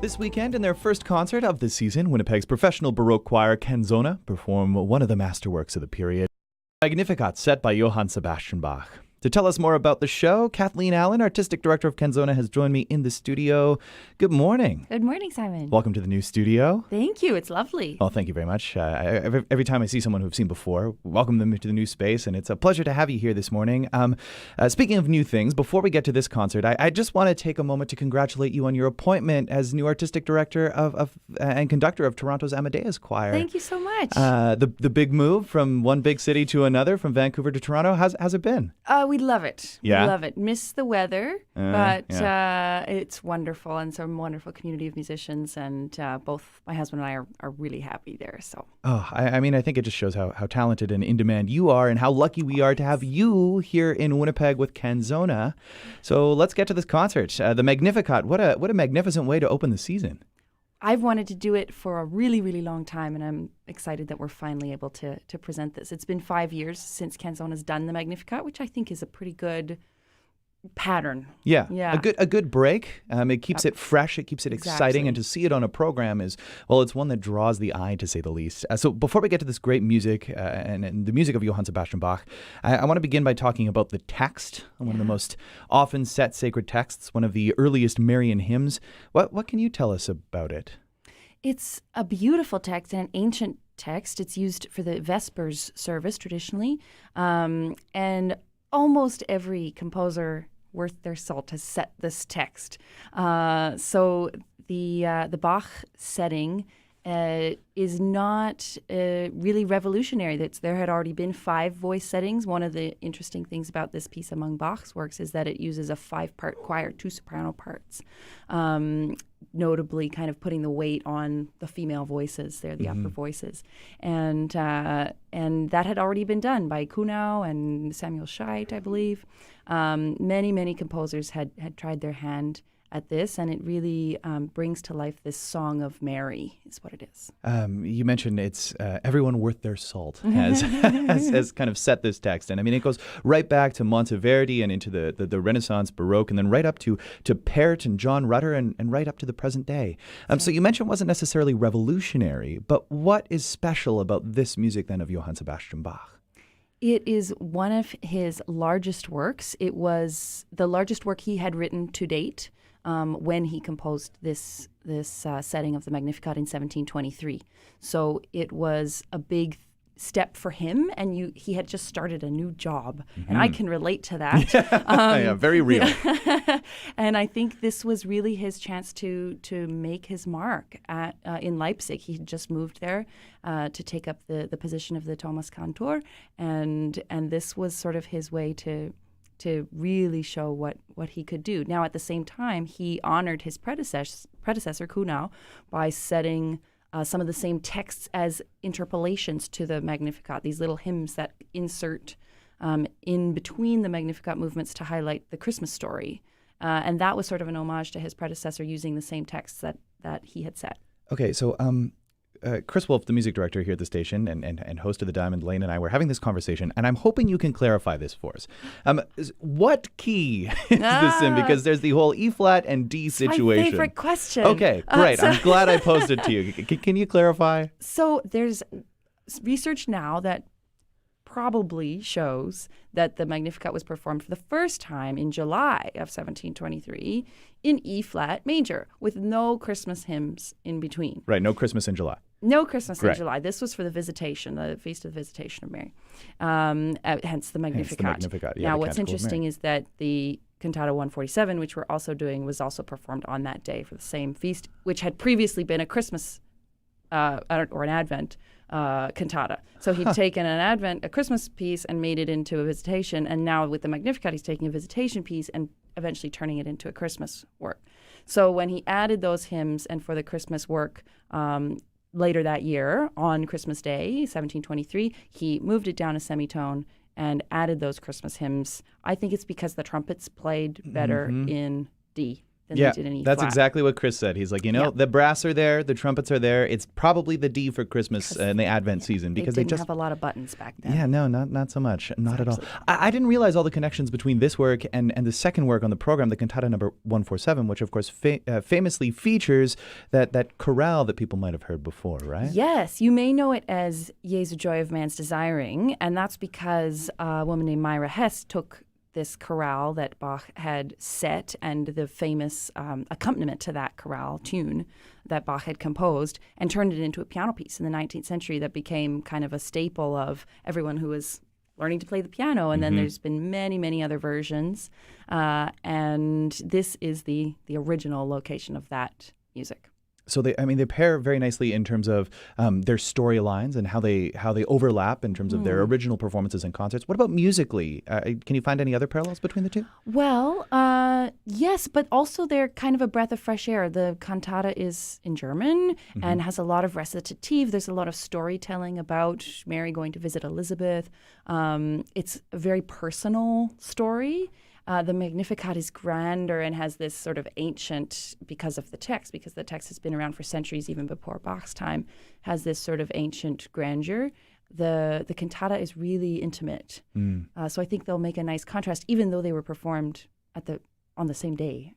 This weekend, in their first concert of the season, Winnipeg's professional Baroque choir Canzona perform one of the masterworks of the period, Magnificat, set by Johann Sebastian Bach. To tell us more about the show, Kathleen Allan, Artistic Director of Canzona, has joined me in the studio. Good morning. Good morning, Simon. Welcome to the new studio. Thank you. It's lovely. Oh, thank you very much. Every time I see someone who I've seen before, welcome them to the new space, and it's a pleasure to have you here this morning. Speaking of new things, before we get to this concert, I just want to take a moment to congratulate you on your appointment as new Artistic Director and conductor of Toronto's Amadeus Choir. Thank you so much. The big move from one big city to another, from Vancouver to Toronto, how's it been? We love it. Yeah? We love it. Miss the weather, but it's wonderful, and some wonderful community of musicians, and both my husband and I are really happy there. So. Oh, I mean, I think it just shows how talented and in demand you are, and how lucky we are to have you here in Winnipeg with Canzona. So let's get to this concert. The Magnificat. What a magnificent way to open the season. I've wanted to do it for a really, really long time, and I'm excited that we're finally able to present this. It's been 5 years since Canzona's done the Magnificat, which I think is a pretty good pattern. Yeah. A good break. It keeps it fresh. It keeps it exciting. And to see it on a program is, well, it's one that draws the eye, to say the least. So before we get to this great music and the music of Johann Sebastian Bach, I want to begin by talking about the text, one of the most often set sacred texts, one of the earliest Marian hymns. What can you tell us about it? It's a beautiful text and an ancient text. It's used for the Vespers service traditionally. And almost every composer worth their salt has set this text. So the Bach setting is not really revolutionary. There had already been 5 voice settings. One of the interesting things about this piece among Bach's works is that it uses a 5-part choir, 2 soprano parts, notably kind of putting the weight on the female voices there, the upper voices. And that had already been done by Kuhnau and Samuel Scheidt, I believe. Many composers had tried their hand at this, and it really brings to life this Song of Mary, is what it is. You mentioned it's everyone worth their salt has kind of set this text. And I mean, it goes right back to Monteverdi and into the Renaissance Baroque, and then right up to Pärt and John Rutter and right up to the present day. So you mentioned it wasn't necessarily revolutionary, but what is special about this music then of Johann Sebastian Bach? It is one of his largest works. It was the largest work he had written to date. When he composed this setting of the Magnificat in 1723. So it was a big step for him, and he had just started a new job, and I can relate to that. Yeah, very real. And I think this was really his chance to make his mark in Leipzig. He had just moved there to take up the position of the Thomas Kantor, and this was sort of his way to really show what he could do. Now, at the same time, he honored his predecessor Kuhnau, by setting some of the same texts as interpolations to the Magnificat, these little hymns that insert in between the Magnificat movements to highlight the Christmas story. And that was sort of an homage to his predecessor, using the same texts that he had set. Okay, so Chris Wolf, the music director here at the station and host of the Diamond Lane, and I were having this conversation, and I'm hoping you can clarify this for us. What key is this in? Because there's the whole E flat and D situation. My favorite question. Okay, great. I'm glad I posed it to you. Can you clarify? So there's research now that probably shows that the Magnificat was performed for the first time in July of 1723 in E flat major, with no Christmas hymns in between. Right, no Christmas in July. No Christmas in July. This was for the Visitation, the Feast of the Visitation of Mary, hence the Magnificat. Hence the Magnificat. Yeah, now, what's interesting is that the Cantata 147, which we're also doing, was also performed on that day for the same feast, which had previously been a Christmas or an Advent cantata. So he'd taken a Christmas piece, and made it into a Visitation, and now with the Magnificat, he's taking a Visitation piece and eventually turning it into a Christmas work. So when he added those hymns, and for the Christmas work later that year, on Christmas Day, 1723, he moved it down a semitone and added those Christmas hymns. I think it's because the trumpets played better in D. than they did in E that's flat. exactly what Chris said. He's like, the brass are there, the trumpets are there. It's probably the D for Christmas in the Advent season because they didn't have a lot of buttons back then. Yeah, no, not so much. Not at all. I didn't realize all the connections between this work and the second work on the program, the cantata number 147, which of course famously features that chorale that people might have heard before, right? Yes, you may know it as Jesu Joy of Man's Desiring, and that's because a woman named Myra Hess took this chorale that Bach had set and the famous accompaniment to that chorale tune that Bach had composed and turned it into a piano piece in the 19th century that became kind of a staple of everyone who was learning to play the piano. And then there's been many, many other versions. And this is the original location of that music. So they pair very nicely in terms of their storylines and how they overlap in terms of their original performances and concerts. What about musically? Can you find any other parallels between the two? Well, yes, but also they're kind of a breath of fresh air. The cantata is in German and has a lot of recitative. There's a lot of storytelling about Mary going to visit Elizabeth. It's a very personal story. The Magnificat is grander and has this sort of ancient, because the text has been around for centuries, even before Bach's time, has this sort of ancient grandeur. The cantata is really intimate. So I think they'll make a nice contrast, even though they were performed on the same day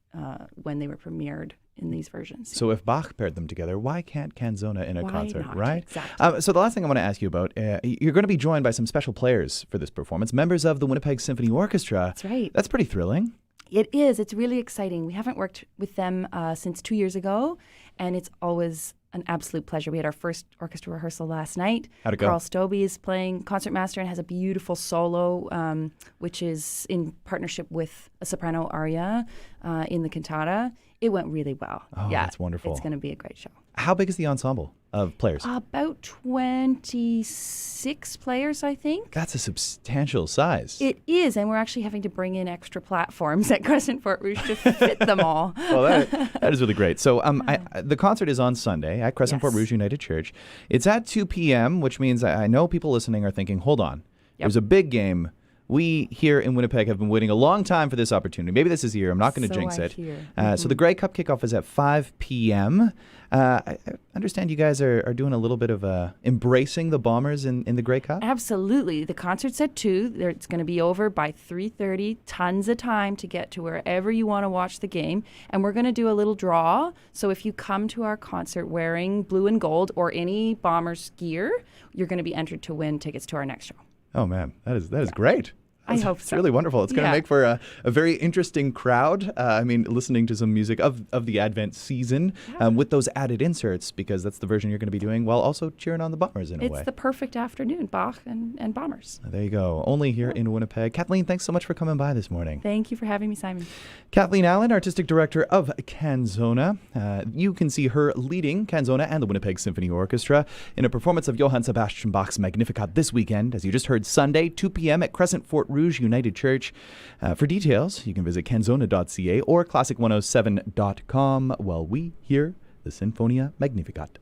when they were premiered in these versions. So if Bach paired them together, why can't Canzona in a concert, not? right? Exactly. So the last thing I want to ask you about, you're going to be joined by some special players for this performance, members of the Winnipeg Symphony Orchestra. That's right. That's pretty thrilling. It is. It's really exciting. We haven't worked with them since 2 years ago, and it's always an absolute pleasure. We had our first orchestra rehearsal last night. How'd it go? Carl Stobie is playing concertmaster and has a beautiful solo, which is in partnership with a soprano aria in the cantata. It went really well. Oh, yeah, that's wonderful. It's going to be a great show. How big is the ensemble of players? About 26 players, I think. That's a substantial size. It is, and we're actually having to bring in extra platforms at Crescent Fort Rouge to fit them all. Well, that is really great. So the concert is on Sunday at Crescent Fort Rouge United Church. It's at 2 p.m., which means I know people listening are thinking, hold on, there's a big game. We here in Winnipeg have been waiting a long time for this opportunity. Maybe this is the year. I'm not going to jinx it. So the Grey Cup kickoff is at 5 p.m. I understand you guys are doing a little bit of embracing the Bombers in the Grey Cup? Absolutely. The concert's at 2. It's going to be over by 3:30. Tons of time to get to wherever you want to watch the game. And we're going to do a little draw. So if you come to our concert wearing blue and gold or any Bombers gear, you're going to be entered to win tickets to our next show. Oh, man, that is great. I hope so. It's really wonderful. It's going to make for a very interesting crowd. Listening to some music of the Advent season with those added inserts, because that's the version you're going to be doing while also cheering on the Bombers in a way. It's the perfect afternoon, Bach and Bombers. There you go. Only here in Winnipeg. Kathleen, thanks so much for coming by this morning. Thank you for having me, Simon. Kathleen Allan, Artistic Director of Canzona. You can see her leading Canzona and the Winnipeg Symphony Orchestra in a performance of Johann Sebastian Bach's Magnificat this weekend, as you just heard, Sunday, 2 p.m. at Crescent Fort Rouge United Church. For details, you can visit canzona.ca or classic107.com while we hear the Sinfonia Magnificat.